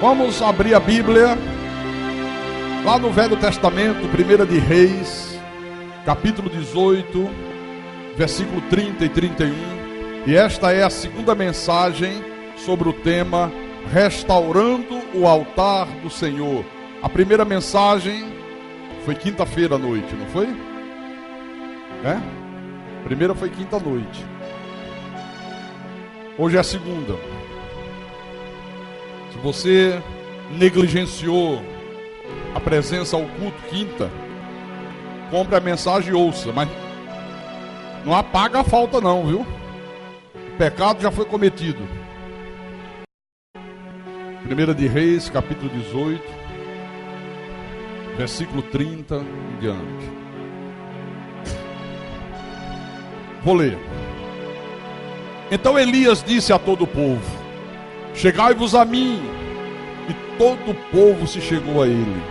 Vamos abrir a Bíblia lá no Velho Testamento, 1 de Reis, capítulo 18, versículo 30 e 31. E esta é a segunda mensagem sobre o tema Restaurando o Altar do Senhor. A primeira mensagem foi quinta-feira à noite, não foi? A primeira foi quinta à noite. Hoje é a segunda. Se você negligenciou a presença ao culto quinta, compre a mensagem e ouça, mas não apaga a falta não, viu? O pecado já foi cometido. 1 de Reis, capítulo 18, versículo 30 em diante. Vou ler. Então Elias disse a todo o povo: chegai-vos a mim. E todo o povo se chegou a ele.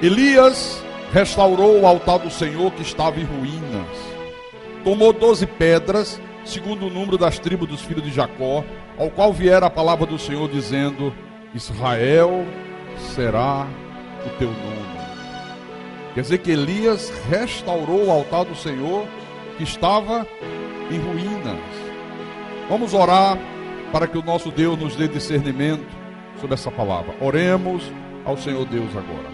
Elias restaurou o altar do Senhor que estava em ruínas. Tomou 12 pedras, segundo o número das tribos dos filhos de Jacó, ao qual viera a palavra do Senhor dizendo: Israel será o teu nome. Quer dizer que Elias restaurou o altar do Senhor que estava em ruínas. Vamos orar para que o nosso Deus nos dê discernimento sobre essa palavra. Oremos ao Senhor Deus agora.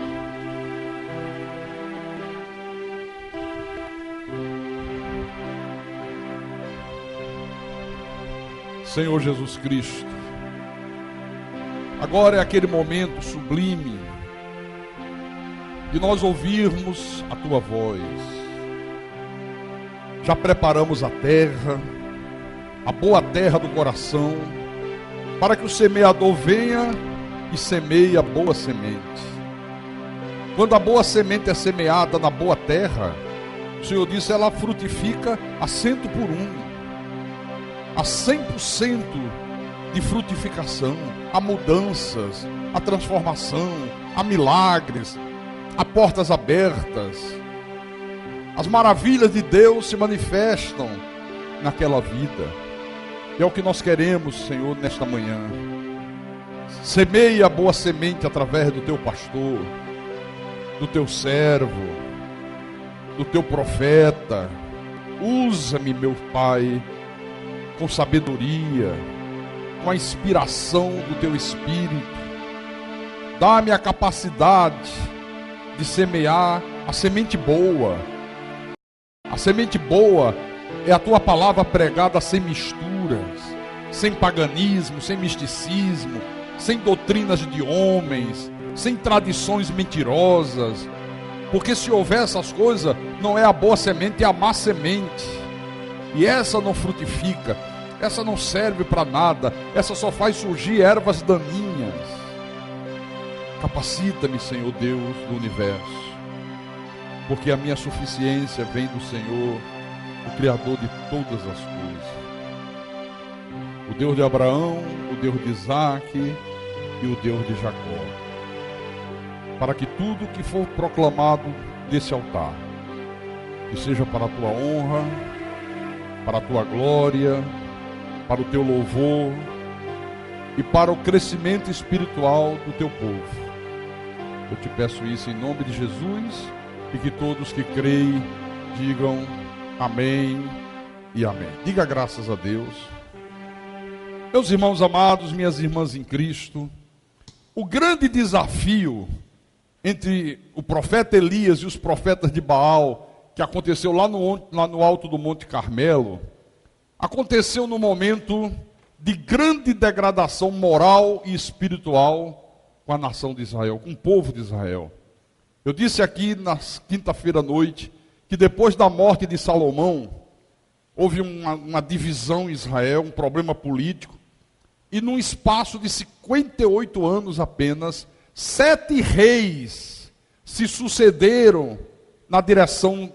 Senhor Jesus Cristo, agora é aquele momento sublime de nós ouvirmos a Tua voz. Já preparamos a terra, a boa terra do coração, para que o semeador venha e semeie a boa semente. Quando a boa semente é semeada na boa terra, o Senhor disse, ela frutifica a 100 por 1, a 100% de frutificação, a mudanças, a transformação, a milagres, a portas abertas. As maravilhas de Deus se manifestam naquela vida. E é o que nós queremos, Senhor, nesta manhã. Semeie a boa semente através do Teu pastor, do Teu servo, do Teu profeta. Usa-me, meu Pai, com sabedoria, com a inspiração do Teu Espírito. Dá-me a capacidade de semear a semente boa. A semente boa é a Tua palavra pregada sem misturas, sem paganismo, sem misticismo, sem doutrinas de homens, sem tradições mentirosas. Porque se houver essas coisas, não é a boa semente, é a má semente. E essa não frutifica, essa não serve para nada, essa só faz surgir ervas daninhas. Capacita-me, Senhor Deus do universo, porque a minha suficiência vem do Senhor, o Criador de todas as coisas. O Deus de Abraão, o Deus de Isaac e o Deus de Jacó. Para que tudo que for proclamado desse altar, que seja para a Tua honra, para a Tua glória, para o Teu louvor e para o crescimento espiritual do Teu povo. Eu te peço isso em nome de Jesus, e que todos que creem digam amém e amém. Diga graças a Deus. Meus irmãos amados, minhas irmãs em Cristo, o grande desafio entre o profeta Elias e os profetas de Baal, que aconteceu lá no alto do Monte Carmelo, aconteceu no momento de grande degradação moral e espiritual com a nação de Israel, com o povo de Israel. Eu disse aqui na quinta-feira à noite que depois da morte de Salomão, houve uma divisão em Israel, um problema político, e num espaço de 58 anos apenas, 7 reis se sucederam na direção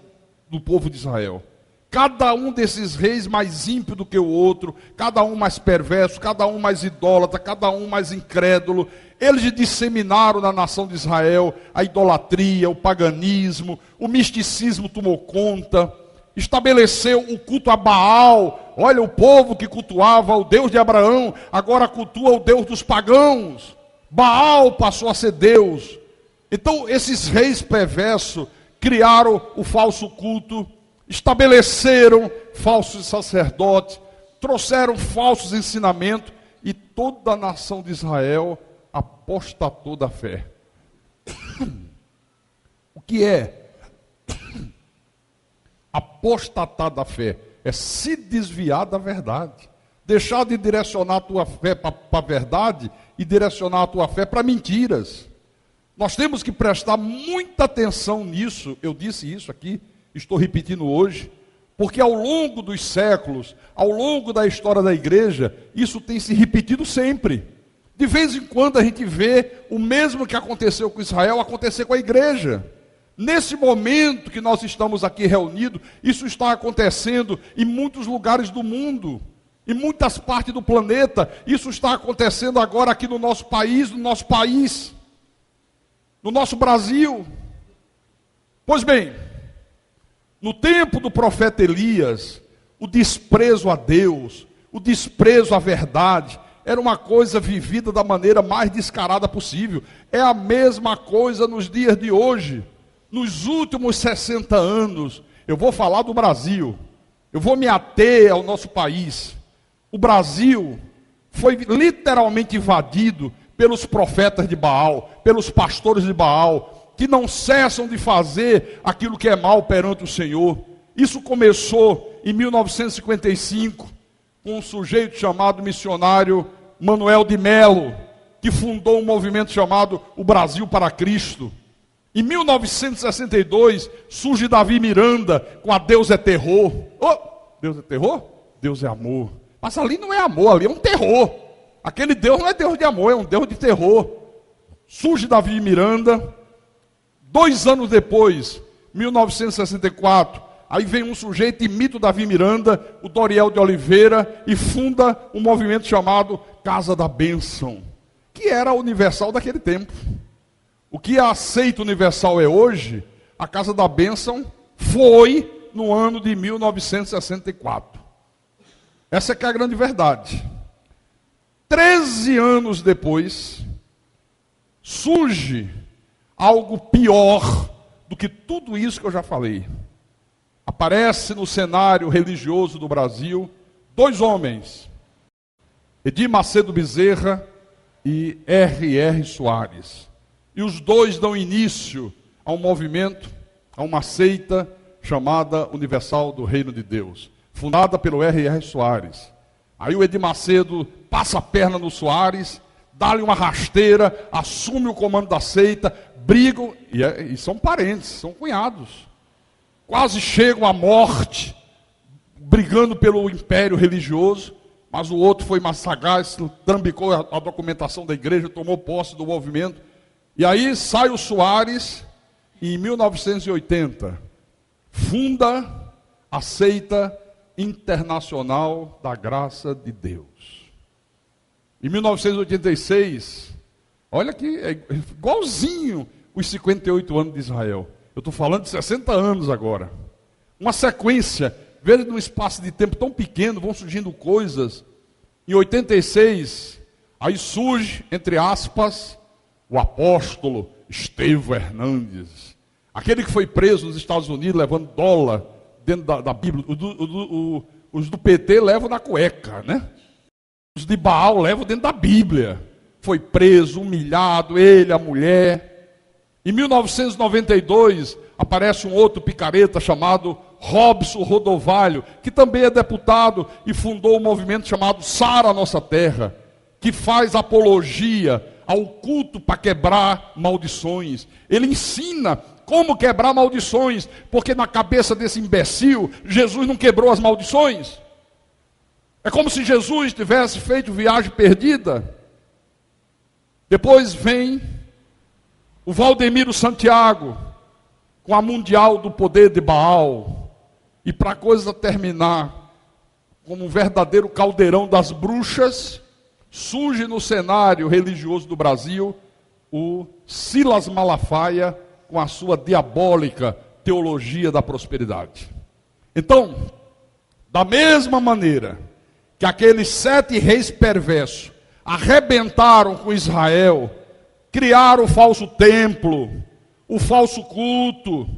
do povo de Israel. Cada um desses reis mais ímpio do que o outro, cada um mais perverso, cada um mais idólatra, cada um mais incrédulo. Eles disseminaram na nação de Israel a idolatria, o paganismo, o misticismo tomou conta, estabeleceu o culto a Baal. Olha, o povo que cultuava o Deus de Abraão, agora cultua o Deus dos pagãos. Baal passou a ser Deus. Então esses reis perversos criaram o falso culto, estabeleceram falsos sacerdotes, trouxeram falsos ensinamentos, e toda a nação de Israel apostatou da fé. O que é apostatar da fé? É se desviar da verdade. Deixar de direcionar a tua fé para a verdade e direcionar a tua fé para mentiras. Nós temos que prestar muita atenção nisso. Eu disse isso aqui, estou repetindo hoje, porque ao longo dos séculos, ao longo da história da igreja, isso tem se repetido sempre. De vez em quando a gente vê o mesmo que aconteceu com Israel acontecer com a igreja. Nesse momento que nós estamos aqui reunidos, isso está acontecendo em muitos lugares do mundo, em muitas partes do planeta. Isso está acontecendo agora aqui no nosso país, no nosso Brasil. Pois bem, no tempo do profeta Elias, o desprezo a Deus, o desprezo à verdade, era uma coisa vivida da maneira mais descarada possível. É a mesma coisa nos dias de hoje. Nos últimos 60 anos, eu vou falar do Brasil, eu vou me ater ao nosso país. O Brasil foi literalmente invadido pelos profetas de Baal, pelos pastores de Baal, que não cessam de fazer aquilo que é mal perante o Senhor. Isso começou em 1955, com um sujeito chamado missionário Manuel de Melo, que fundou um movimento chamado O Brasil para Cristo. Em 1962, surge Davi Miranda com a Deus é Terror. Oh, Deus é terror? Deus é amor. Mas ali não é amor, ali é um terror. Aquele Deus não é Deus de amor, é um Deus de terror. Surge Davi Miranda. 2 anos depois, 1964, aí vem um sujeito, imita o Davi Miranda, o Doriel de Oliveira, e funda um movimento chamado Casa da Bênção, que era a Universal daquele tempo. O que a Seita Universal é hoje, a Casa da Bênção foi no ano de 1964. Essa é que é a grande verdade. 13 anos depois, surge algo pior do que tudo isso que eu já falei. Aparece no cenário religioso do Brasil 2 homens, Edir Macedo Bezerra e R.R. Soares. E os dois dão início a um movimento, a uma seita chamada Universal do Reino de Deus, fundada pelo R.R. Soares. Aí o Edir Macedo passa a perna no Soares, dá-lhe uma rasteira, assume o comando da seita, brigam, e são parentes, são cunhados. Quase chegam à morte, brigando pelo império religioso, mas o outro foi mais sagaz, trambicou a documentação da igreja, tomou posse do movimento. E aí sai o Soares, e em 1980, funda a Seita Internacional da Graça de Deus. Em 1986, olha que é igualzinho os 58 anos de Israel. Eu estou falando de 60 anos agora. Uma sequência, veja, num espaço de tempo tão pequeno, vão surgindo coisas. Em 86, aí surge, entre aspas, o apóstolo Estevão Hernandes. Aquele que foi preso nos Estados Unidos levando dólar dentro da Bíblia. Os do PT levam na cueca, né? Os de Baal levam dentro da Bíblia. Foi preso, humilhado, ele, a mulher. Em 1992, aparece um outro picareta chamado Robson Rodovalho, que também é deputado e fundou um movimento chamado Sara a Nossa Terra, que faz apologia ao culto para quebrar maldições. Ele ensina como quebrar maldições, porque na cabeça desse imbecil, Jesus não quebrou as maldições. É como se Jesus tivesse feito viagem perdida. Depois vem o Valdemiro Santiago, com a Mundial do Poder de Baal. E para a coisa terminar como um verdadeiro caldeirão das bruxas, surge no cenário religioso do Brasil o Silas Malafaia com a sua diabólica teologia da prosperidade. Então, da mesma maneira que aqueles 7 reis perversos arrebentaram com Israel criaram o falso templo, o falso culto,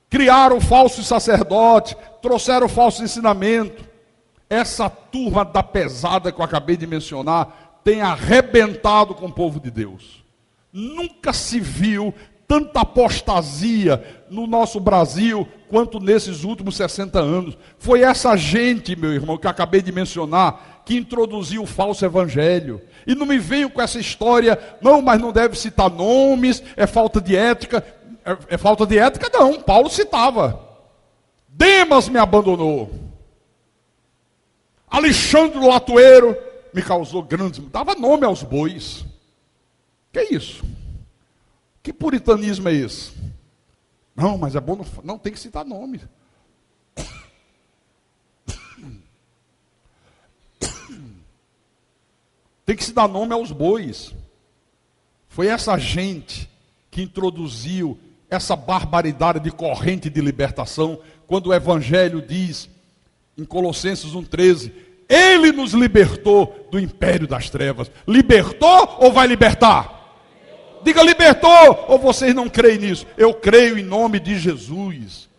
criaram o falso sacerdote, trouxeram o falso ensinamento. Essa turma da pesada que eu acabei de mencionar tem arrebentado com o povo de Deus. Nunca se viu tanta apostasia no nosso Brasil quanto nesses últimos 60 anos. Foi essa gente, meu irmão, que eu acabei de mencionar, que introduziu o falso evangelho. E não me venham com essa história, não, mas não deve citar nomes, é falta de ética. É falta de ética? Não, Paulo citava. Demas me abandonou. Alexandre o Latoeiro me causou grandes... Dava nome aos bois. Que é isso? Que puritanismo é esse? Não, mas é bom, não tem que citar nome. Tem que se dar nome aos bois. Foi essa gente que introduziu essa barbaridade de corrente de libertação, quando o Evangelho diz, em Colossenses 1,13, Ele nos libertou do império das trevas. Libertou ou vai libertar? Diga, libertou, ou vocês não creem nisso? Eu creio em nome de Jesus.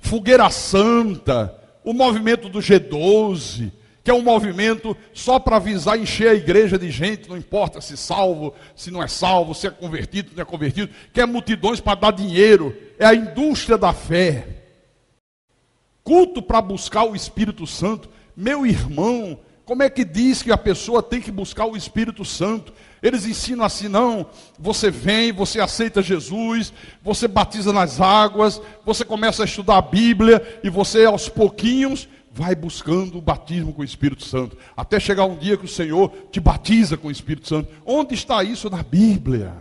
Fogueira Santa, o movimento do G12, que é um movimento só para avisar, encher a igreja de gente, não importa se salvo, se não é salvo, se é convertido, se não é convertido, quer multidões para dar dinheiro, é a indústria da fé. Culto para buscar o Espírito Santo. Meu irmão, como é que diz que a pessoa tem que buscar o Espírito Santo? Eles ensinam assim, não, você vem, você aceita Jesus, você batiza nas águas, você começa a estudar a Bíblia, e você aos pouquinhos vai buscando o batismo com o Espírito Santo, até chegar um dia que o Senhor te batiza com o Espírito Santo. Onde está isso na Bíblia?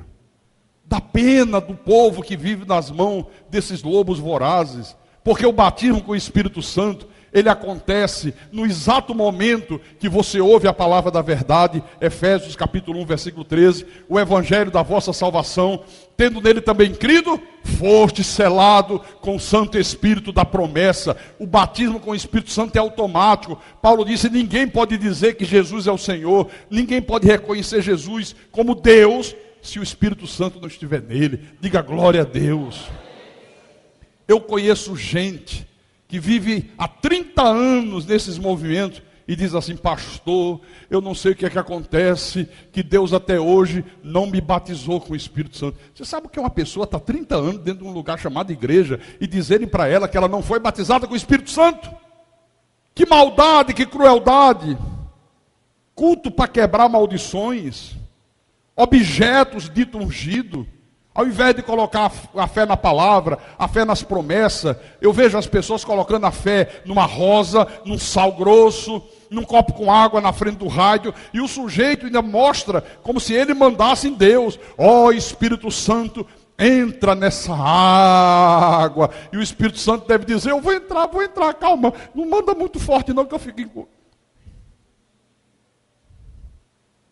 Da pena do povo que vive nas mãos desses lobos vorazes, porque o batismo com o Espírito Santo, ele acontece no exato momento que você ouve a palavra da verdade, Efésios capítulo 1, versículo 13, o evangelho da vossa salvação, tendo nele também crido, foste selado com o Santo Espírito da promessa. O batismo com o Espírito Santo é automático. Paulo disse, ninguém pode dizer que Jesus é o Senhor, ninguém pode reconhecer Jesus como Deus, se o Espírito Santo não estiver nele. Diga glória a Deus. Eu conheço gente que vive há 30 anos nesses movimentos e diz assim, pastor, eu não sei o que é que acontece, que Deus até hoje não me batizou com o Espírito Santo. Você sabe o que é uma pessoa está 30 anos dentro de um lugar chamado igreja e dizerem para ela que ela não foi batizada com o Espírito Santo? Que maldade, que crueldade. Culto para quebrar maldições, objetos dito ungido. Ao invés de colocar a fé na palavra, a fé nas promessas, eu vejo as pessoas colocando a fé numa rosa, num sal grosso, num copo com água na frente do rádio, e o sujeito ainda mostra como se ele mandasse em Deus. Ó Espírito Santo, entra nessa água. E o Espírito Santo deve dizer, eu vou entrar, calma, não manda muito forte não que eu fico...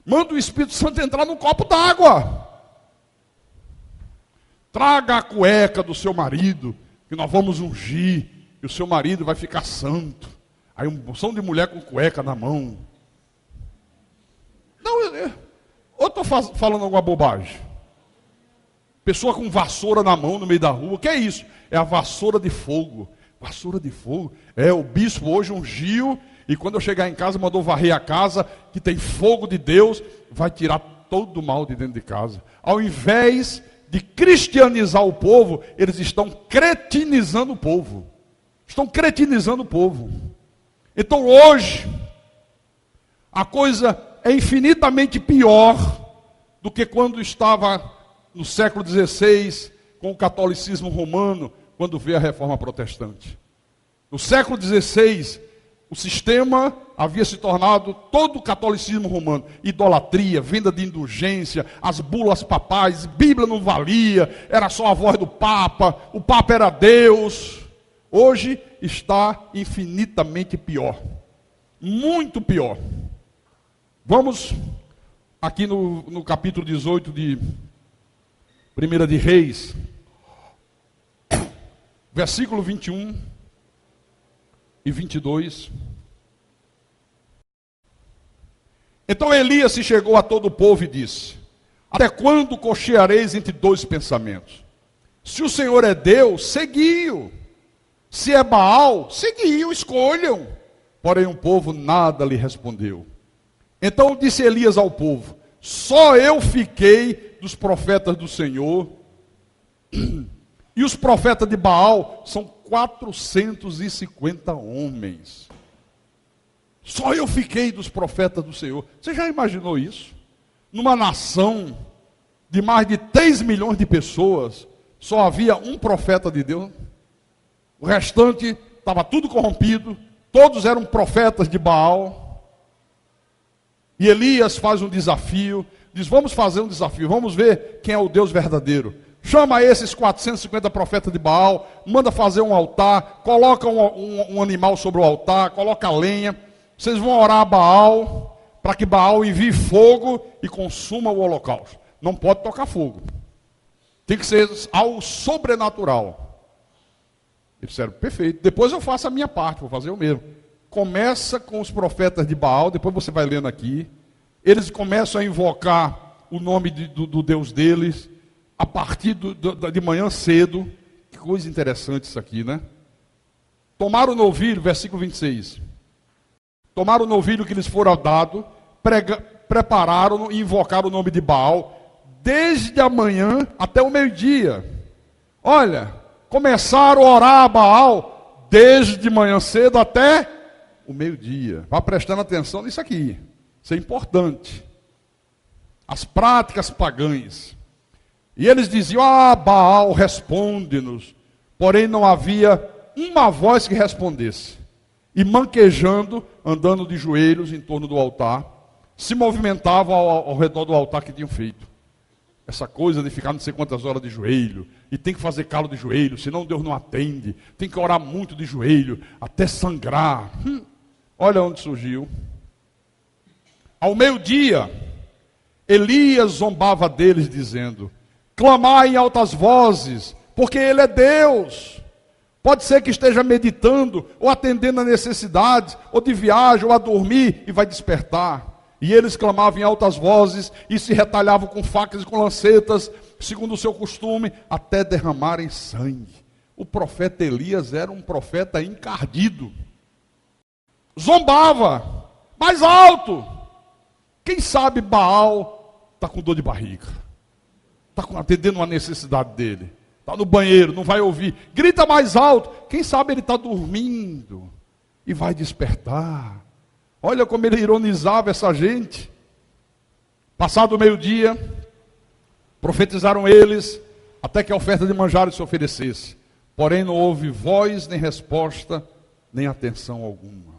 Manda o Espírito Santo entrar no copo d'água. Traga a cueca do seu marido, que nós vamos ungir, e o seu marido vai ficar santo. Aí um som de mulher com cueca na mão. Não, eu estou falando alguma bobagem. Pessoa com vassoura na mão no meio da rua, o que é isso? É a vassoura de fogo. Vassoura de fogo. O bispo hoje ungiu, e quando eu chegar em casa, mandou varrer a casa, que tem fogo de Deus, vai tirar todo o mal de dentro de casa. Ao invés de cristianizar o povo, eles estão cretinizando o povo. Estão cretinizando o povo. Então hoje, a coisa é infinitamente pior do que quando estava no século XVI, com o catolicismo romano, quando veio a reforma protestante. No século XVI, o sistema havia se tornado todo o catolicismo romano. Idolatria, venda de indulgência, as bulas papais, Bíblia não valia, era só a voz do Papa, o Papa era Deus. Hoje está infinitamente pior. Muito pior. Vamos aqui no capítulo 18 de 1 de Reis, versículo 21 e 22. Então Elias se chegou a todo o povo e disse, Até quando cocheareis entre dois pensamentos? Se o Senhor é Deus, segui-o. Se é Baal, segui-o, escolham. Porém o povo nada lhe respondeu. Então disse Elias ao povo: só eu fiquei dos profetas do Senhor, e os profetas de Baal são 450 homens. Só eu fiquei dos profetas do Senhor. Você já imaginou isso? Numa nação de mais de 3 milhões de pessoas, só havia um profeta de Deus. O restante estava tudo corrompido, todos eram profetas de Baal. E Elias faz um desafio, diz: vamos fazer um desafio, vamos ver quem é o Deus verdadeiro. Chama esses 450 profetas de Baal, manda fazer um altar, coloca um animal sobre o altar, coloca lenha. Vocês vão orar a Baal, para que Baal envie fogo e consuma o holocausto. Não pode tocar fogo. Tem que ser algo sobrenatural. Eles disseram: perfeito, depois eu faço a minha parte, vou fazer o mesmo. Começa com os profetas de Baal, depois você vai lendo aqui. Eles começam a invocar o nome do Deus deles, a partir de manhã cedo. Que coisa interessante isso aqui, né? Tomaram o novilho, versículo 26. Tomaram o novilho que lhes fora dado, prepararam-no e invocaram o nome de Baal, desde a manhã até o meio-dia. Olha, começaram a orar a Baal desde de manhã cedo até o meio-dia. Vá prestando atenção nisso aqui. Isso é importante. As práticas pagãs. E eles diziam: ah, Baal, responde-nos. Porém não havia uma voz que respondesse. E manquejando, andando de joelhos em torno do altar, se movimentavam ao redor do altar que tinham feito. Essa coisa de ficar não sei quantas horas de joelho, e tem que fazer calo de joelho, senão Deus não atende. Tem que orar muito de joelho, até sangrar. Olha onde surgiu. Ao meio-dia, Elias zombava deles, dizendo: clamai em altas vozes, porque Ele é Deus. Pode ser que esteja meditando, ou atendendo a necessidades, ou de viagem, ou a dormir, e vai despertar. E eles clamavam em altas vozes, e se retalhavam com facas e com lancetas, segundo o seu costume, até derramarem sangue. O profeta Elias era um profeta encardido. Zombava, mais alto. Quem sabe Baal está com dor de barriga, está atendendo uma necessidade dele. Está no banheiro, não vai ouvir. Grita mais alto. Quem sabe ele está dormindo e vai despertar. Olha como ele ironizava essa gente. Passado o meio-dia, profetizaram eles, até que a oferta de manjares se oferecesse. Porém não houve voz, nem resposta, nem atenção alguma.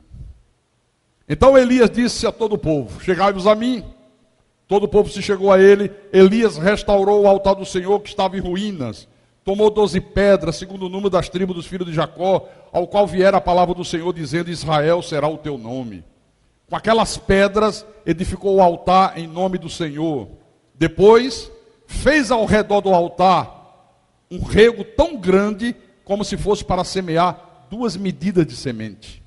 Então Elias disse a todo o povo: chegai-vos a mim. Todo o povo se chegou a ele. Elias restaurou o altar do Senhor, que estava em ruínas. Tomou 12 pedras, segundo o número das tribos dos filhos de Jacó, ao qual viera a palavra do Senhor, dizendo: Israel será o teu nome. Com aquelas pedras, edificou o altar em nome do Senhor. Depois, fez ao redor do altar um rego tão grande, como se fosse para semear 2 medidas de semente.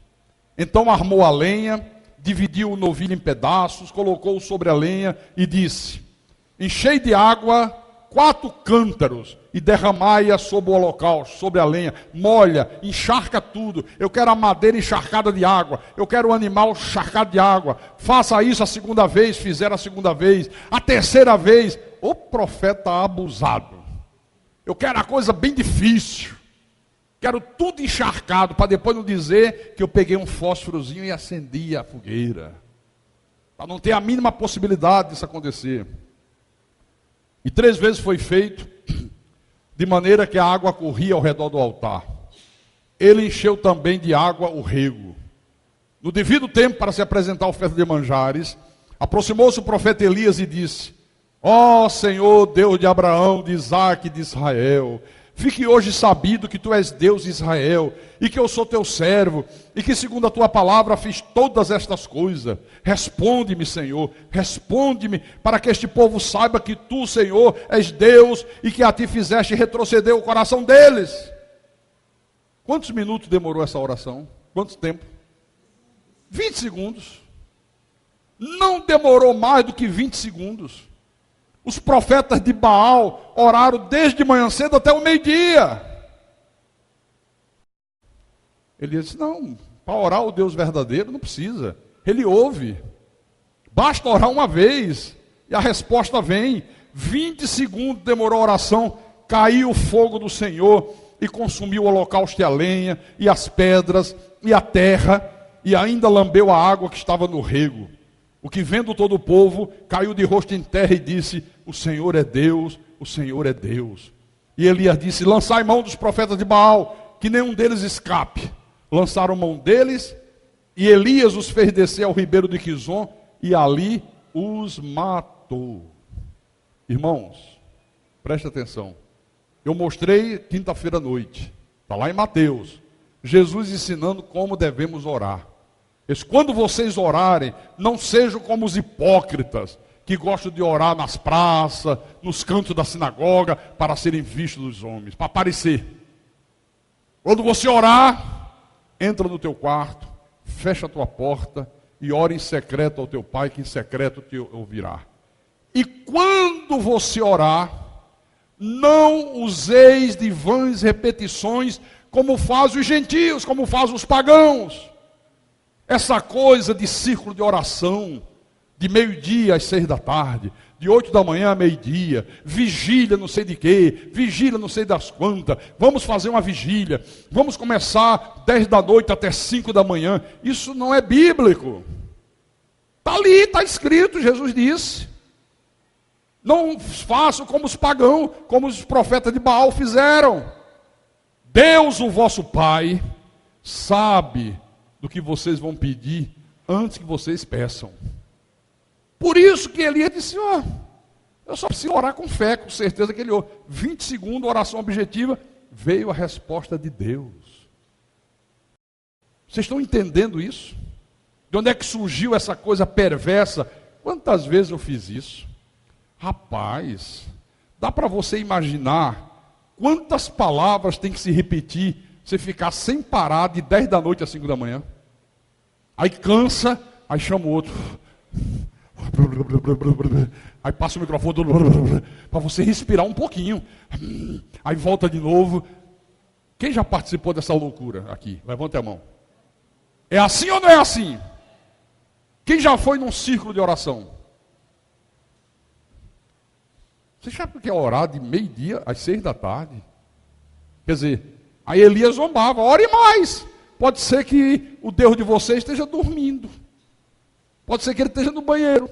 Então armou a lenha, dividiu o novilho em pedaços, colocou-o sobre a lenha e disse: enchei de água 4 cântaros e derramai-a sobre o holocausto, sobre a lenha. Molha, encharca tudo. Eu quero a madeira encharcada de água. Eu quero o animal encharcado de água. Faça isso a segunda vez. Fizeram a segunda vez. A terceira vez. O profeta abusado. Eu quero a coisa bem difícil. Quero tudo encharcado, para depois não dizer que eu peguei um fósforozinho e acendi a fogueira. Para não ter a mínima possibilidade disso acontecer. E 3 vezes foi feito, de maneira que a água corria ao redor do altar. Ele encheu também de água o rego. No devido tempo, para se apresentar a oferta de manjares, aproximou-se o profeta Elias e disse: ó Senhor, Deus de Abraão, de Isaque e de Israel, fique hoje sabido que tu és Deus de Israel, e que eu sou teu servo, e que segundo a tua palavra fiz todas estas coisas. Responde-me, Senhor, responde-me, para que este povo saiba que tu, Senhor, és Deus, e que a ti fizeste retroceder o coração deles. Quantos minutos demorou essa oração? Quanto tempo? 20 segundos. Não demorou mais do que 20 segundos. Os profetas de Baal oraram desde manhã cedo até o meio-dia. Ele disse, não, para orar o Deus verdadeiro não precisa. Ele ouve. Basta orar uma vez e a resposta vem. 20 segundos demorou a oração, caiu o fogo do Senhor e consumiu o holocausto e a lenha, e as pedras, e a terra, e ainda lambeu a água que estava no rego. O que vendo todo o povo, caiu de rosto em terra e disse, o Senhor é Deus, o Senhor é Deus. E Elias disse, lançai mão dos profetas de Baal, que nenhum deles escape. Lançaram mão deles, e Elias os fez descer ao ribeiro de Quizon, e ali os matou. Irmãos, preste atenção. Eu mostrei quinta-feira à noite, está lá em Mateus, Jesus ensinando como devemos orar. Quando vocês orarem, não sejam como os hipócritas, que gostam de orar nas praças, nos cantos da sinagoga, para serem vistos dos homens, para aparecer. Quando você orar, entra no teu quarto, fecha a tua porta e ora em secreto ao teu pai, que em secreto te ouvirá. E quando você orar, não useis de vãs repetições, como fazem os gentios, como fazem os pagãos. Essa coisa de círculo de oração, de meio-dia às 6 da tarde, de 8 da manhã a meio-dia, vigília não sei de quê, vigília não sei das quantas, vamos fazer uma vigília, vamos começar 10 da noite até 5 da manhã, isso não é bíblico. Está ali, está escrito, Jesus disse. Não façam como os pagãos, como os profetas de Baal fizeram. Deus, o vosso Pai, sabe do que vocês vão pedir antes que vocês peçam. Por isso que Elias disse, eu só preciso orar com fé, com certeza que ele orou. 20 segundos, oração objetiva, veio a resposta de Deus. Vocês estão entendendo isso? De onde é que surgiu essa coisa perversa? Quantas vezes eu fiz isso? Rapaz, dá para você imaginar quantas palavras tem que se repetir, você ficar sem parar de 10 da noite a 5 da manhã. Aí cansa, aí chama o outro. Aí passa o microfone para você respirar um pouquinho. Aí volta de novo. Quem já participou dessa loucura aqui? Levante a mão. É assim ou não é assim? Quem já foi num círculo de oração? Você sabe o que é orar de meio-dia às 6 da tarde? Quer dizer, aí Elias zombava, ore mais. Pode ser que o Deus de vocês esteja dormindo. Pode ser que ele esteja no banheiro.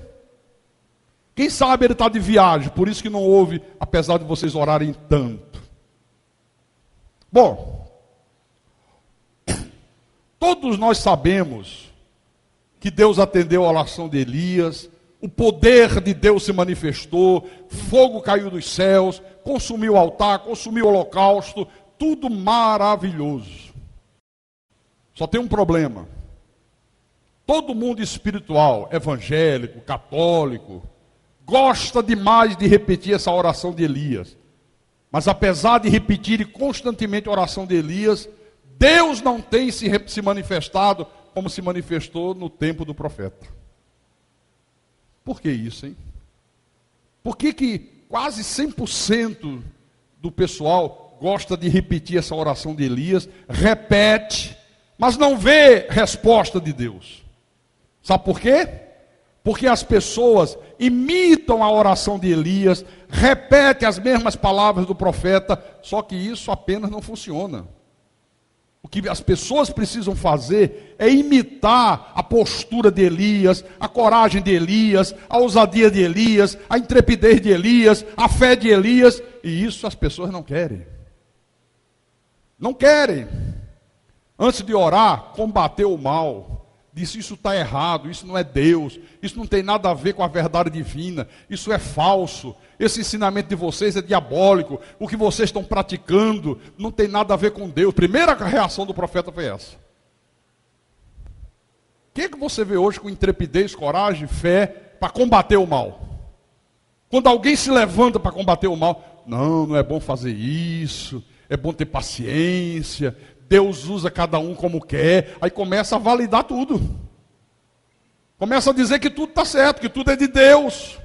Quem sabe ele está de viagem, por isso que não ouve, apesar de vocês orarem tanto. Bom, todos nós sabemos que Deus atendeu a oração de Elias, o poder de Deus se manifestou, fogo caiu dos céus, consumiu o altar, consumiu o holocausto, tudo maravilhoso. Só tem um problema. Todo mundo espiritual, evangélico, católico, gosta demais de repetir essa oração de Elias. Mas apesar de repetir constantemente a oração de Elias, Deus não tem se manifestado como se manifestou no tempo do profeta. Por que isso, hein? Por que quase 100% do pessoal gosta de repetir essa oração de Elias, repete, mas não vê resposta de Deus? Sabe por quê? Porque as pessoas imitam a oração de Elias, repetem as mesmas palavras do profeta, só que isso apenas não funciona. O que as pessoas precisam fazer é imitar a postura de Elias, a coragem de Elias, a ousadia de Elias, a intrepidez de Elias, a fé de Elias, e isso as pessoas não querem. Não querem. Antes de orar, combater o mal. Disse, isso está errado, isso não é Deus, isso não tem nada a ver com a verdade divina, isso é falso, esse ensinamento de vocês é diabólico, o que vocês estão praticando não tem nada a ver com Deus. Primeira reação do profeta foi essa. Quem é que você vê hoje com intrepidez, coragem, fé, para combater o mal? Quando alguém se levanta para combater o mal, não é bom fazer isso, é bom ter paciência, Deus usa cada um como quer, aí começa a validar tudo. Começa a dizer que tudo está certo, que tudo é de Deus.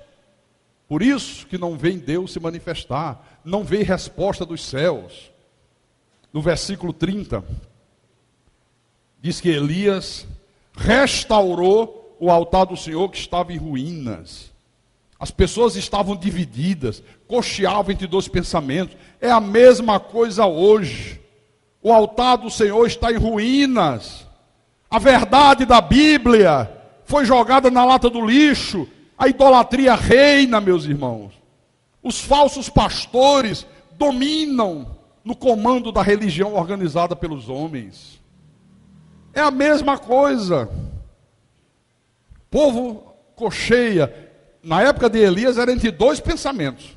Por isso que não vem Deus se manifestar, não vem resposta dos céus. No versículo 30, diz que Elias restaurou o altar do Senhor que estava em ruínas. As pessoas estavam divididas, cocheavam entre dois pensamentos. É a mesma coisa hoje. O altar do Senhor está em ruínas. A verdade da Bíblia foi jogada na lata do lixo. A idolatria reina, meus irmãos. Os falsos pastores dominam no comando da religião organizada pelos homens. É a mesma coisa. O povo cocheia. Na época de Elias era entre dois pensamentos.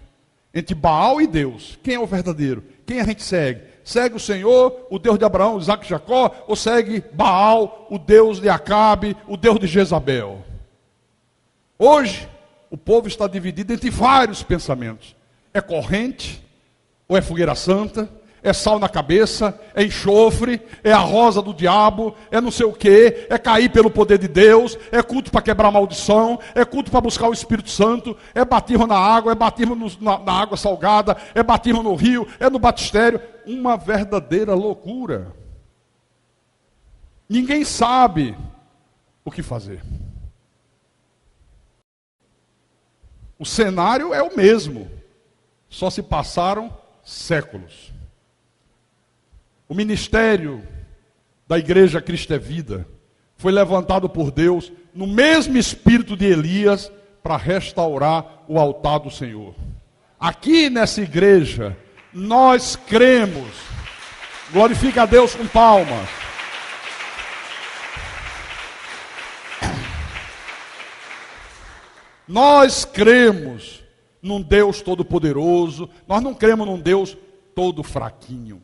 Entre Baal e Deus. Quem é o verdadeiro? Quem a gente segue? Segue o Senhor, o Deus de Abraão, Isaac e Jacó? Ou segue Baal, o Deus de Acabe, o Deus de Jezabel? Hoje, o povo está dividido entre vários pensamentos. É corrente, ou é fogueira santa, é sal na cabeça, é enxofre, é a rosa do diabo, é não sei o que, é cair pelo poder de Deus, é culto para quebrar maldição, é culto para buscar o Espírito Santo, é batismo na água, é batismo na água salgada, é batismo no rio, é no batistério. Uma verdadeira loucura. Ninguém sabe o que fazer. O cenário é o mesmo, só se passaram séculos. O ministério da Igreja Cristo é Vida foi levantado por Deus no mesmo espírito de Elias para restaurar o altar do Senhor. Aqui nessa igreja, nós cremos. Glorifica a Deus com palmas. Nós cremos num Deus todo-poderoso. Nós não cremos num Deus todo fraquinho.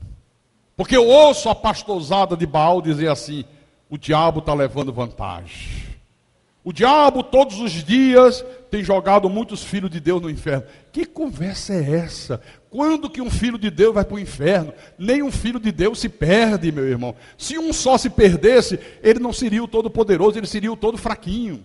Porque eu ouço a pastorzada de Baal dizer assim: o diabo está levando vantagem. O diabo todos os dias tem jogado muitos filhos de Deus no inferno. Que conversa é essa? Quando que um filho de Deus vai para o inferno? Nenhum filho de Deus se perde, meu irmão. Se um só se perdesse, ele não seria o todo-poderoso, ele seria o todo fraquinho.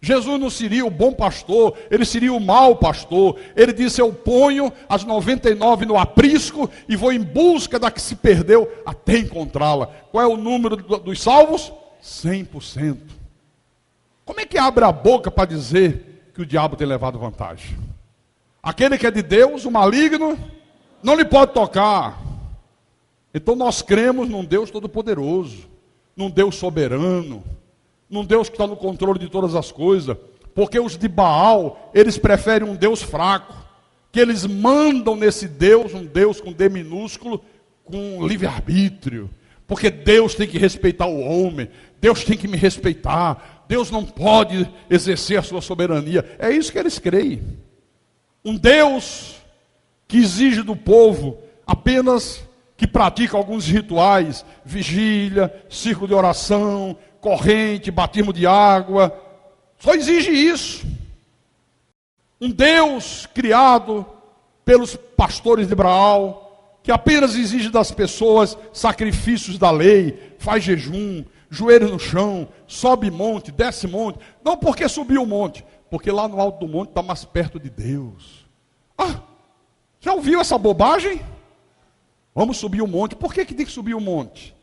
Jesus não seria o bom pastor, ele seria o mau pastor. Ele disse: eu ponho as 99 no aprisco e vou em busca da que se perdeu até encontrá-la. Qual é o número dos salvos? 100%. Como é que abre a boca para dizer que o diabo tem levado vantagem? Aquele que é de Deus, o maligno, não lhe pode tocar. Então nós cremos num Deus todo-poderoso, num Deus soberano, num Deus que está no controle de todas as coisas. Porque os de Baal, eles preferem um Deus fraco, que eles mandam nesse Deus, um Deus com D minúsculo, com livre-arbítrio. Porque Deus tem que respeitar o homem, Deus tem que me respeitar, Deus não pode exercer a sua soberania. É isso que eles creem. Um Deus que exige do povo apenas que pratica alguns rituais, vigília, círculo de oração, corrente, batismo de água, só exige isso. Um Deus criado pelos pastores de Baal, que apenas exige das pessoas sacrifícios da lei, faz jejum, joelho no chão, sobe monte, desce monte. Não porque subiu o monte, porque lá no alto do monte está mais perto de Deus. Ah, já ouviu essa bobagem? Vamos subir o monte. Por que tem que subir o monte?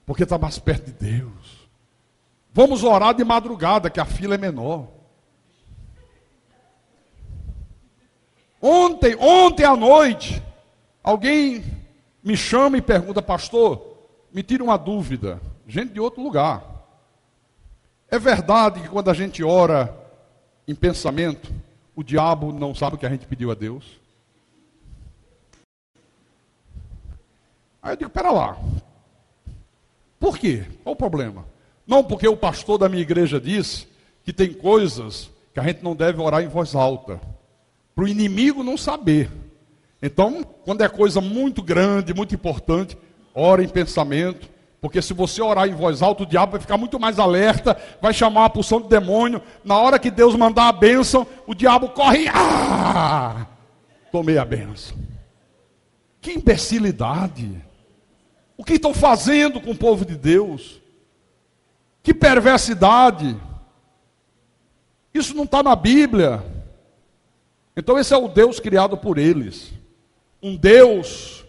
Porque está mais perto de Deus. Vamos orar de madrugada, que a fila é menor. Ontem à noite, alguém me chama e pergunta: pastor, me tira uma dúvida. Gente de outro lugar. É verdade que quando a gente ora em pensamento, o diabo não sabe o que a gente pediu a Deus? Aí eu digo: pera lá. Por quê? Qual o problema? Não, porque o pastor da minha igreja disse que tem coisas que a gente não deve orar em voz alta, para o inimigo não saber. Então, quando é coisa muito grande, muito importante, ora em pensamento, porque se você orar em voz alta, o diabo vai ficar muito mais alerta, vai chamar a pulsão de demônio. Na hora que Deus mandar a bênção, o diabo corre e... tomei a bênção. Que imbecilidade! O que estão fazendo com o povo de Deus? Que perversidade! Isso não está na Bíblia. Então esse é o Deus criado por eles. Um Deus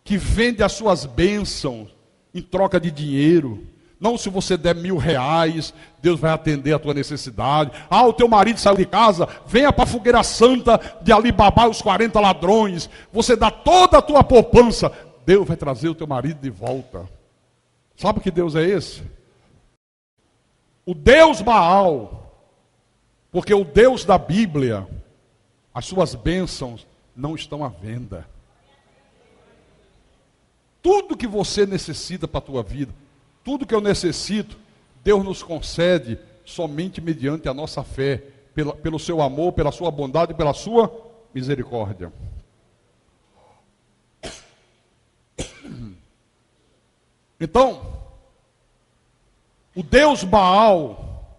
que vende as suas bênçãos em troca de dinheiro. Não, se você der R$1.000, Deus vai atender a tua necessidade. Ah, o teu marido saiu de casa, venha para a fogueira santa de Alibaba e os 40 ladrões. Você dá toda a tua poupança, Deus vai trazer o teu marido de volta. Sabe que Deus é esse? O Deus Baal. Porque o Deus da Bíblia, as suas bênçãos não estão à venda. Tudo que você necessita para a tua vida, tudo que eu necessito, Deus nos concede somente mediante a nossa fé, pelo seu amor, pela sua bondade e pela sua misericórdia. Então, o Deus Baal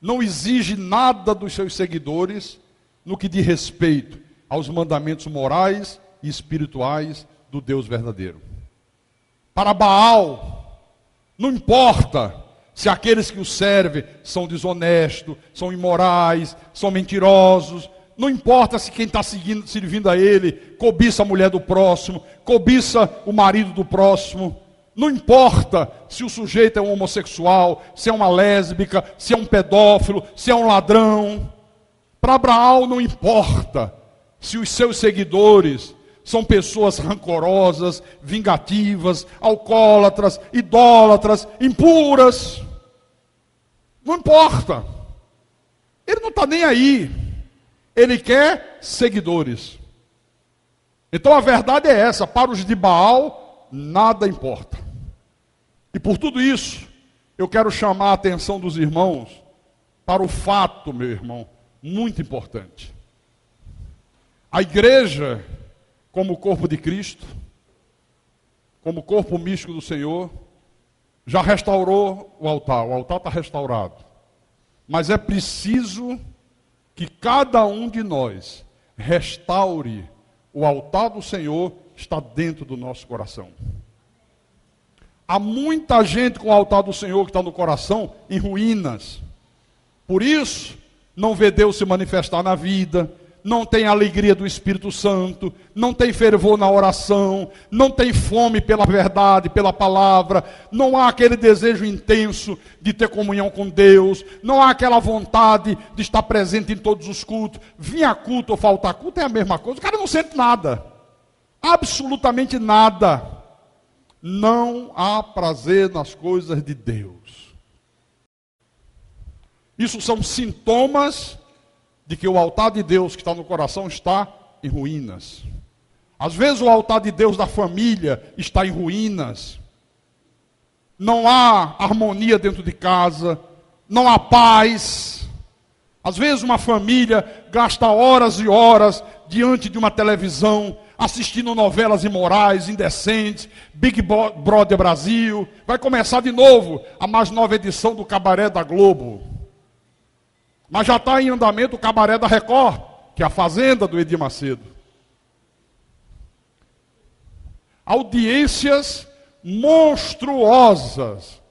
não exige nada dos seus seguidores no que diz respeito aos mandamentos morais e espirituais do Deus verdadeiro. Para Baal, não importa se aqueles que o servem são desonestos, são imorais, são mentirosos. Não importa se quem está servindo a ele cobiça a mulher do próximo, cobiça o marido do próximo. Não importa se o sujeito é um homossexual, se é uma lésbica, se é um pedófilo, se é um ladrão. Para Baal não importa se os seus seguidores são pessoas rancorosas, vingativas, alcoólatras, idólatras, impuras. Não importa. Ele não está nem aí. Ele quer seguidores. Então a verdade é essa: para os de Baal, nada importa. E por tudo isso, eu quero chamar a atenção dos irmãos para o fato, meu irmão, muito importante. A igreja, como corpo de Cristo, como corpo místico do Senhor, já restaurou o altar está restaurado. Mas é preciso que cada um de nós restaure o altar do Senhor, está dentro do nosso coração. Há muita gente com o altar do Senhor que está no coração em ruínas. Por isso, não vê Deus se manifestar na vida, não tem alegria do Espírito Santo, não tem fervor na oração, não tem fome pela verdade, pela palavra, não há aquele desejo intenso de ter comunhão com Deus, não há aquela vontade de estar presente em todos os cultos. Vir a culto ou faltar culto é a mesma coisa, o cara não sente nada, absolutamente nada. Não há prazer nas coisas de Deus. Isso são sintomas de que o altar de Deus que está no coração está em ruínas. Às vezes o altar de Deus da família está em ruínas. Não há harmonia dentro de casa, não há paz. Às vezes uma família gasta horas e horas diante de uma televisão, assistindo novelas imorais, indecentes, Big Brother Brasil. Vai começar de novo a mais nova edição do Cabaré da Globo. Mas já está em andamento o Cabaré da Record, que é a Fazenda do Edir Macedo. Audiências monstruosas,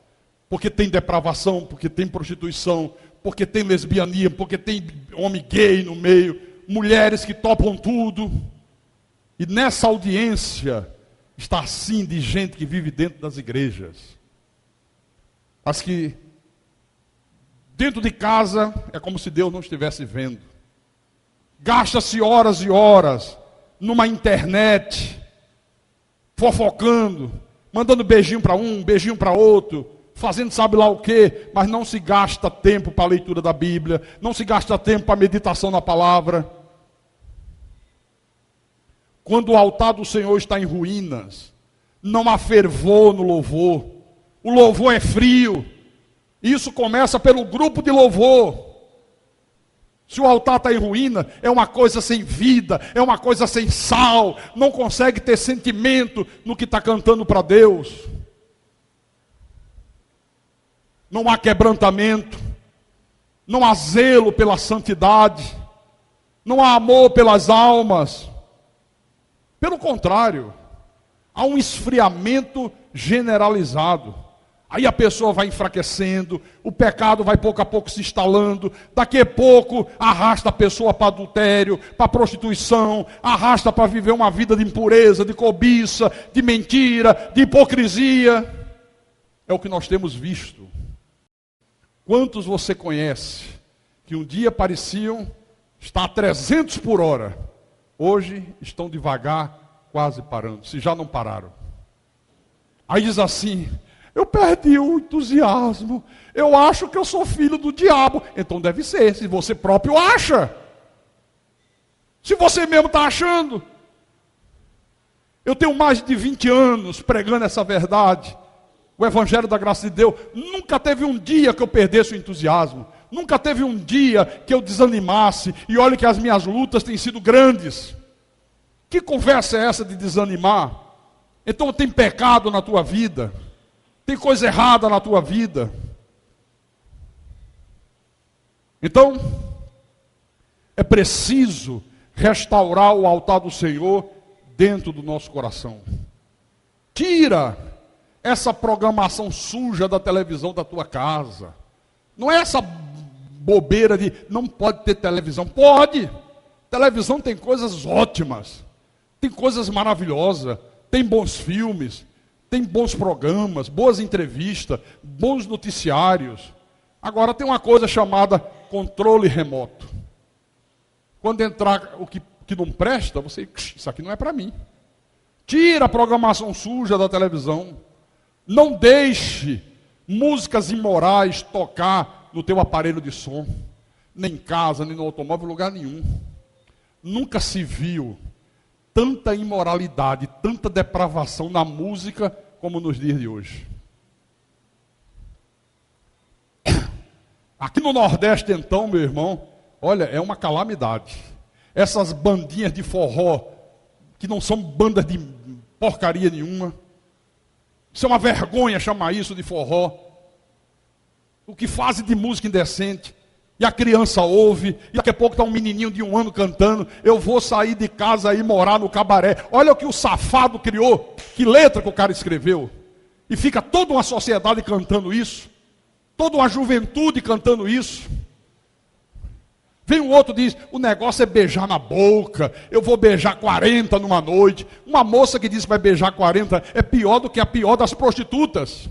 porque tem depravação, porque tem prostituição, porque tem lesbianismo, porque tem homem gay no meio, mulheres que topam tudo. E nessa audiência está assim de gente que vive dentro das igrejas. Mas que dentro de casa é como se Deus não estivesse vendo. Gasta-se horas e horas numa internet, fofocando, mandando beijinho para um, beijinho para outro, fazendo sabe lá o quê, mas não se gasta tempo para a leitura da Bíblia, não se gasta tempo para a meditação na palavra. Quando o altar do Senhor está em ruínas, não há fervor no louvor, o louvor é frio. Isso começa pelo grupo de louvor. Se o altar está em ruína, é uma coisa sem vida, é uma coisa sem sal, não consegue ter sentimento no que está cantando para Deus. Não há quebrantamento, não há zelo pela santidade, não há amor pelas almas. Pelo contrário, há um esfriamento generalizado. Aí a pessoa vai enfraquecendo, o pecado vai pouco a pouco se instalando, daqui a pouco arrasta a pessoa para adultério, para prostituição, arrasta para viver uma vida de impureza, de cobiça, de mentira, de hipocrisia. É o que nós temos visto. Quantos você conhece que um dia pareciam estar a 300 por hora, hoje estão devagar, quase parando, se já não pararam? Aí diz assim: eu perdi o entusiasmo, eu acho que eu sou filho do diabo. Então deve ser, se você próprio acha. Se você mesmo está achando. Eu tenho mais de 20 anos pregando essa verdade. O Evangelho da Graça de Deus. Nunca teve um dia que eu perdesse o entusiasmo. Nunca teve um dia que eu desanimasse. E olha que as minhas lutas têm sido grandes. Que conversa é essa de desanimar? Então tem pecado na tua vida. Tem coisa errada na tua vida. Então, é preciso restaurar o altar do Senhor dentro do nosso coração. Tira essa programação suja da televisão da tua casa. Não é essa bobeira de não pode ter televisão. Pode. Televisão tem coisas ótimas. Tem coisas maravilhosas. Tem bons filmes. Tem bons programas, boas entrevistas, bons noticiários. Agora tem uma coisa chamada controle remoto. Quando entrar o que não presta, você, isso aqui não é para mim. Tira a programação suja da televisão. Não deixe músicas imorais tocar no teu aparelho de som. Nem em casa, nem no automóvel, lugar nenhum. Nunca se viu tanta imoralidade, tanta depravação na música como nos dias de hoje. Aqui no Nordeste, então, meu irmão, olha, é uma calamidade. Essas bandinhas de forró, que não são bandas de porcaria nenhuma. Isso é uma vergonha chamar isso de forró. O que fazem de música indecente. E a criança ouve, e daqui a pouco está um menininho de 1 ano cantando: eu vou sair de casa e morar no cabaré. Olha o que o safado criou, que letra que o cara escreveu. E fica toda uma sociedade cantando isso, toda uma juventude cantando isso. Vem um outro e diz: o negócio é beijar na boca, eu vou beijar 40 numa noite. Uma moça que diz que vai beijar 40 é pior do que a pior das prostitutas.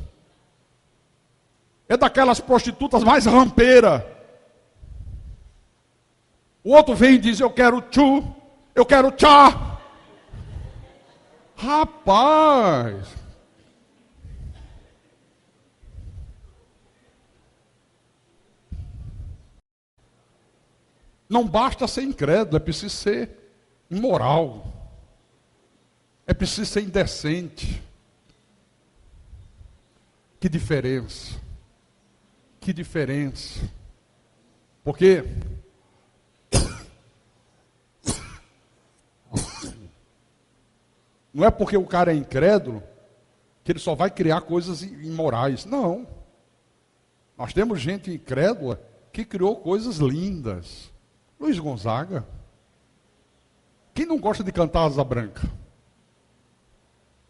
É daquelas prostitutas mais rampeiras. O outro vem e diz: eu quero tchu, eu quero tchá. Rapaz. Não basta ser incrédulo, é preciso ser imoral. É preciso ser indecente. Que diferença. Que diferença. Porque não é porque o cara é incrédulo que ele só vai criar coisas imorais. Não. Nós temos gente incrédula que criou coisas lindas. Luiz Gonzaga. Quem não gosta de cantar Asa Branca?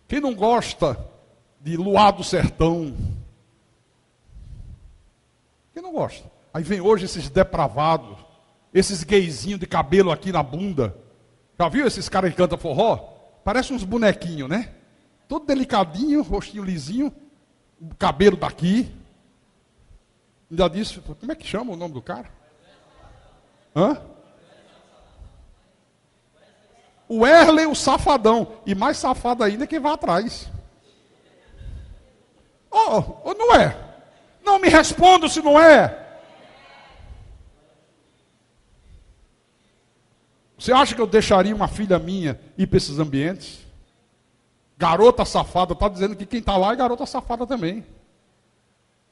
Quem não gosta de Luar do Sertão? Quem não gosta? Aí vem hoje esses depravados, esses gayzinhos de cabelo aqui na bunda. Já viu esses caras que cantam forró? Parece uns bonequinhos, né? Todo delicadinho, rostinho lisinho, cabelo daqui. Ainda disse, como é que chama o nome do cara? Hã? O Erlen, o safadão. E mais safado ainda que vai atrás. Oh, não é? Não me responda se não é. Você acha que eu deixaria uma filha minha ir para esses ambientes? Garota safada, está dizendo que quem está lá é garota safada também.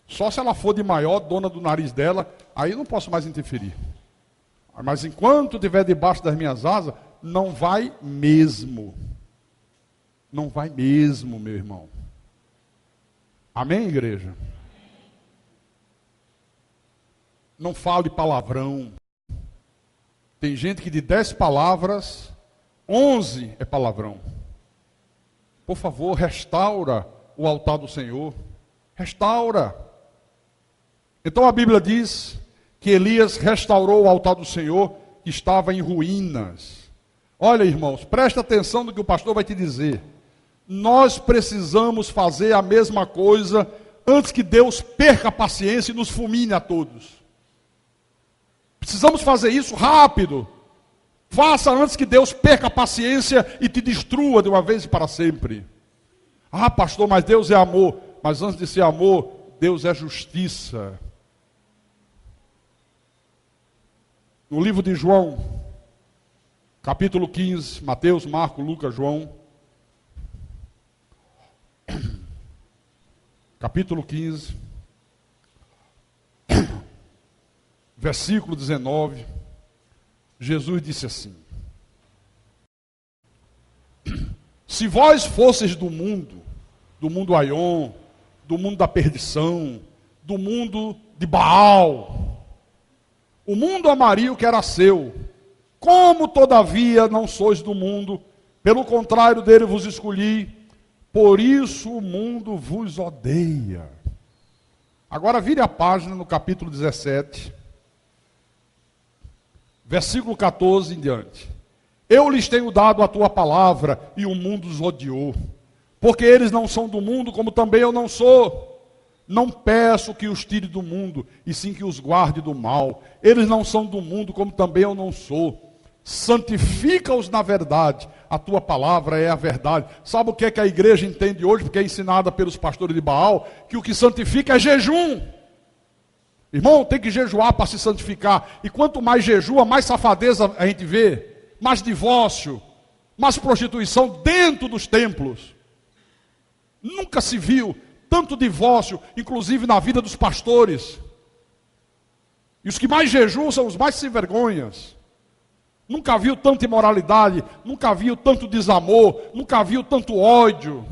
Só se ela for de maior, dona do nariz dela, aí não posso mais interferir. Mas enquanto estiver debaixo das minhas asas, não vai mesmo. Não vai mesmo, meu irmão. Amém, igreja? Não fale palavrão. Tem gente que de 10 palavras, 11 é palavrão. Por favor, restaura o altar do Senhor. Restaura. Então a Bíblia diz que Elias restaurou o altar do Senhor que estava em ruínas. Olha, irmãos, presta atenção no que o pastor vai te dizer. Nós precisamos fazer a mesma coisa antes que Deus perca a paciência e nos fulmine a todos. Precisamos fazer isso rápido. Faça antes que Deus perca a paciência e te destrua de uma vez e para sempre. Ah, pastor, mas Deus é amor. Mas antes de ser amor, Deus é justiça. No livro de João, capítulo 15, Mateus, Marcos, Lucas, João. Capítulo 15, versículo 19. Jesus disse assim: se vós fosseis do mundo Aion, do mundo da perdição, do mundo de Baal, o mundo amaria o que era seu. Como todavia não sois do mundo, pelo contrário dele vos escolhi, por isso o mundo vos odeia. Agora vire a página no capítulo 17, versículo 14 em diante. Eu lhes tenho dado a tua palavra e o mundo os odiou, porque eles não são do mundo, como também eu não sou. Não peço que os tire do mundo, e sim que os guarde do mal. Eles não são do mundo, como também eu não sou. Santifica-os na verdade, a tua palavra é a verdade. Sabe o que é que a igreja entende hoje, porque é ensinada pelos pastores de Baal? Que o que santifica é jejum. Irmão, tem que jejuar para se santificar. E quanto mais jejua, mais safadeza a gente vê, mais divórcio, mais prostituição dentro dos templos. Nunca se viu tanto divórcio, inclusive na vida dos pastores. E os que mais jejuam são os mais sem vergonhas. Nunca viu tanta imoralidade, nunca viu tanto desamor, nunca viu tanto ódio.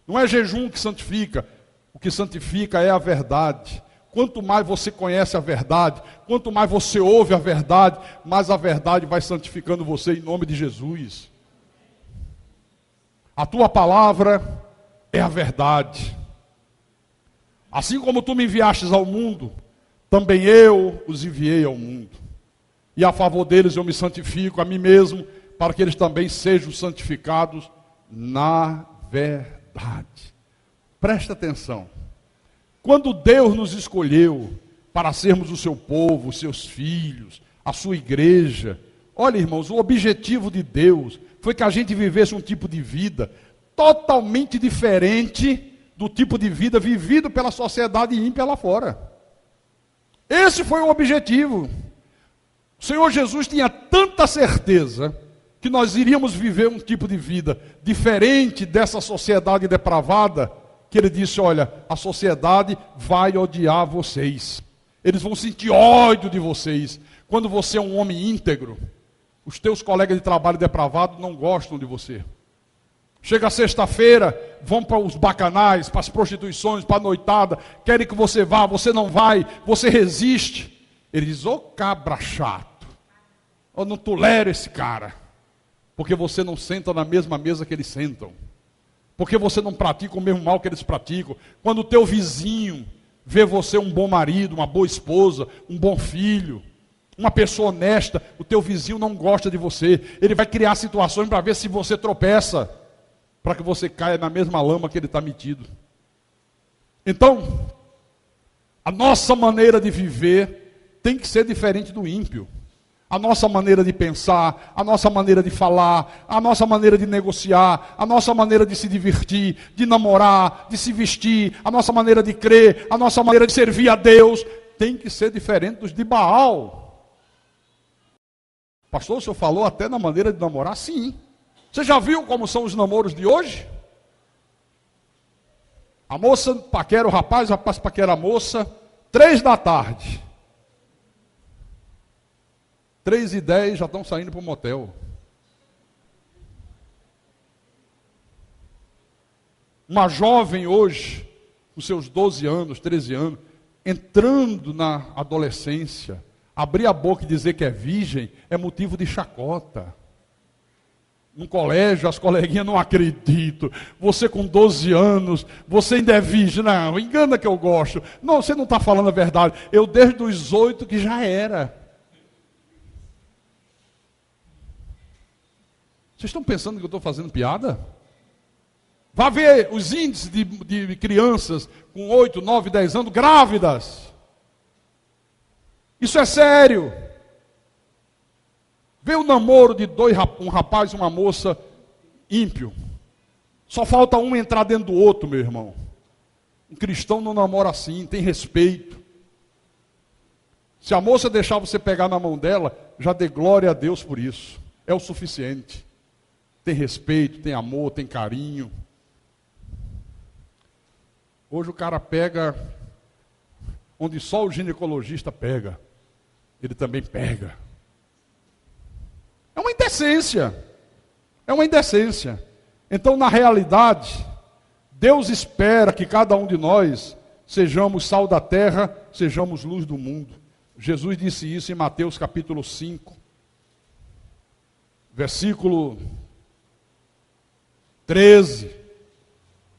Não é jejum que santifica, o que santifica é a verdade. Quanto mais você conhece a verdade, quanto mais você ouve a verdade, mais a verdade vai santificando você em nome de Jesus. A tua palavra é a verdade. Assim como tu me enviastes ao mundo, também eu os enviei ao mundo. E a favor deles eu me santifico a mim mesmo, para que eles também sejam santificados na verdade. Presta atenção. Quando Deus nos escolheu para sermos o seu povo, os seus filhos, a sua igreja, olha, irmãos, o objetivo de Deus foi que a gente vivesse um tipo de vida totalmente diferente do tipo de vida vivido pela sociedade ímpia lá fora. Esse foi o objetivo. O Senhor Jesus tinha tanta certeza que nós iríamos viver um tipo de vida diferente dessa sociedade depravada, que ele disse, olha, a sociedade vai odiar vocês. Eles vão sentir ódio de vocês. Quando você é um homem íntegro, os teus colegas de trabalho depravados não gostam de você. Chega sexta-feira, vão para os bacanais, para as prostituições, para a noitada, querem que você vá, você não vai, você resiste. Ele diz, ô cabra chato, eu não tolero esse cara, porque você não senta na mesma mesa que eles sentam, porque você não pratica o mesmo mal que eles praticam. Quando o teu vizinho vê você um bom marido, uma boa esposa, um bom filho, uma pessoa honesta, o teu vizinho não gosta de você, ele vai criar situações para ver se você tropeça, para que você caia na mesma lama que ele está metido. Então, a nossa maneira de viver tem que ser diferente do ímpio. A nossa maneira de pensar, a nossa maneira de falar, a nossa maneira de negociar, a nossa maneira de se divertir, de namorar, de se vestir, a nossa maneira de crer, a nossa maneira de servir a Deus, tem que ser diferente dos de Baal. Pastor, o senhor falou até na maneira de namorar? Sim. Você já viu como são os namoros de hoje? A moça paquera o rapaz paquera a moça, 3 da tarde. 3h10 já estão saindo para o motel. Uma jovem hoje, com seus 12 anos, 13 anos, entrando na adolescência, abrir a boca e dizer que é virgem é motivo de chacota. no colégio, as coleguinhas não acreditam. Você com 12 anos, você ainda é virgem. Não, engana que eu gosto. Não, você não está falando a verdade. Eu desde os 8 que já era. Vocês estão pensando que eu estou fazendo piada? Vá ver os índices de crianças com 8, 9, 10 anos grávidas. Isso é sério. Vê o namoro de um rapaz e uma moça ímpio. Só falta um entrar dentro do outro, meu irmão. Um cristão não namora assim, tem respeito. Se a moça deixar você pegar na mão dela, já dê glória a Deus por isso. É o suficiente. Tem respeito, tem amor, tem carinho. Hoje o cara pega onde só o ginecologista pega. Ele também pega. É uma indecência. É uma indecência. Então, na realidade, Deus espera que cada um de nós sejamos sal da terra, sejamos luz do mundo. Jesus disse isso em Mateus capítulo 5, versículo 13.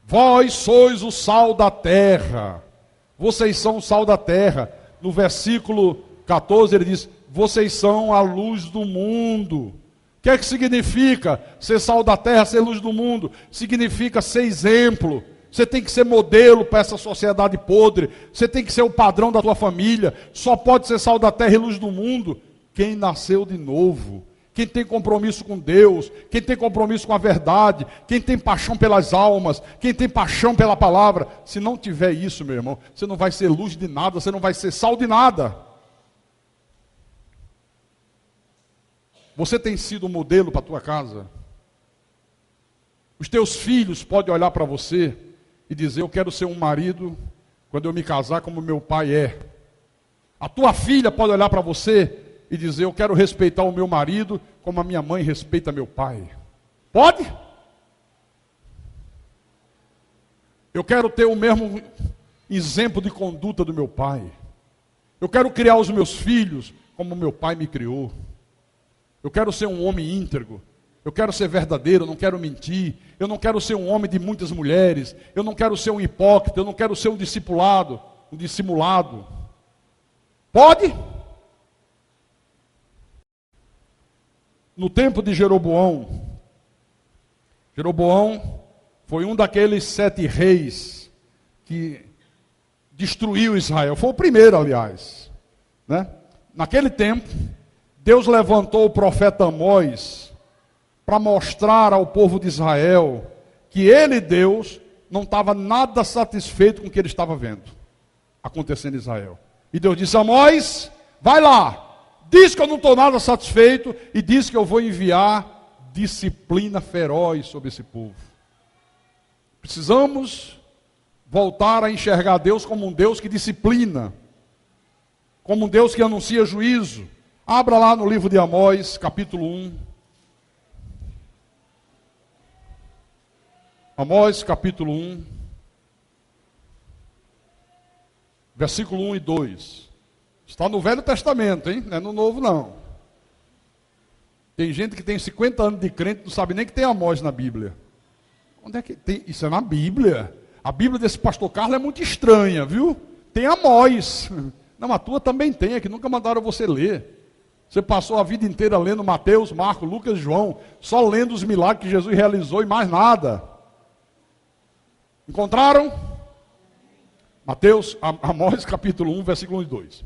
Vós sois o sal da terra. Vocês são o sal da terra. No versículo 14 ele diz: vocês são a luz do mundo. O que é que significa ser sal da terra, ser luz do mundo? Significa ser exemplo. Você tem que ser modelo para essa sociedade podre. Você tem que ser o padrão da tua família. Só pode ser sal da terra e luz do mundo quem nasceu de novo. Quem tem compromisso com Deus, quem tem compromisso com a verdade, quem tem paixão pelas almas, quem tem paixão pela palavra. Se não tiver isso, meu irmão, você não vai ser luz de nada, você não vai ser sal de nada. Você tem sido modelo para a tua casa? Os teus filhos podem olhar para você e dizer: eu quero ser um marido, quando eu me casar, como meu pai é. A tua filha pode olhar para você e dizer: eu quero respeitar o meu marido, como a minha mãe respeita meu pai. Pode? Eu quero ter o mesmo exemplo de conduta do meu pai. Eu quero criar os meus filhos como meu pai me criou. Eu quero ser um homem íntegro. Eu quero ser verdadeiro, eu não quero mentir. Eu não quero ser um homem de muitas mulheres. Eu não quero ser um hipócrita, eu não quero ser um discipulado, um dissimulado. Pode? No tempo de Jeroboão foi um daqueles 7 reis que destruiu Israel. Foi o primeiro, aliás, né? Naquele tempo, Deus levantou o profeta Amós para mostrar ao povo de Israel que ele, Deus, não estava nada satisfeito com o que ele estava vendo acontecendo em Israel. E Deus disse: Amós, vai lá, diz que eu não estou nada satisfeito e diz que eu vou enviar disciplina feroz sobre esse povo. Precisamos voltar a enxergar Deus como um Deus que disciplina, como um Deus que anuncia juízo. Abra lá no livro de Amós, capítulo 1. Amós, capítulo 1, versículo 1 e 2. Está no Velho Testamento, hein? Não é no Novo, não. Tem gente que tem 50 anos de crente e não sabe nem que tem Amós na Bíblia. Onde é que tem? Isso é na Bíblia. A Bíblia desse pastor Carlos é muito estranha, viu? Tem Amós. Não, a tua também tem, é que nunca mandaram você ler. Você passou a vida inteira lendo Mateus, Marcos, Lucas e João, só lendo os milagres que Jesus realizou e mais nada. Encontraram? Amós capítulo 1, versículo 1 e 2.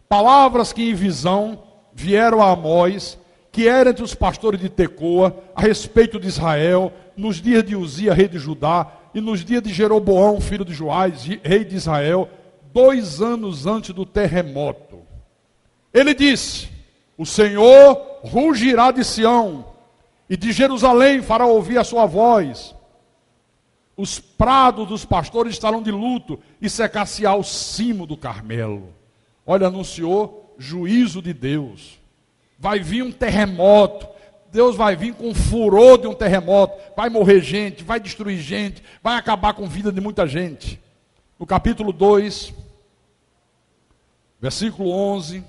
Palavras que em visão vieram a Amós, que era entre os pastores de Tecoa, a respeito de Israel, nos dias de Uzia, rei de Judá, e nos dias de Jeroboão, filho de Joás, rei de Israel, 2 anos antes do terremoto. Ele disse: o Senhor rugirá de Sião, e de Jerusalém fará ouvir a sua voz. Os prados dos pastores estarão de luto, e secar-se-á o cimo do Carmelo. Olha, anunciou juízo de Deus. Vai vir um terremoto. Deus vai vir com o furor de um terremoto. Vai morrer gente, vai destruir gente, vai acabar com a vida de muita gente. No capítulo 2, versículo 11...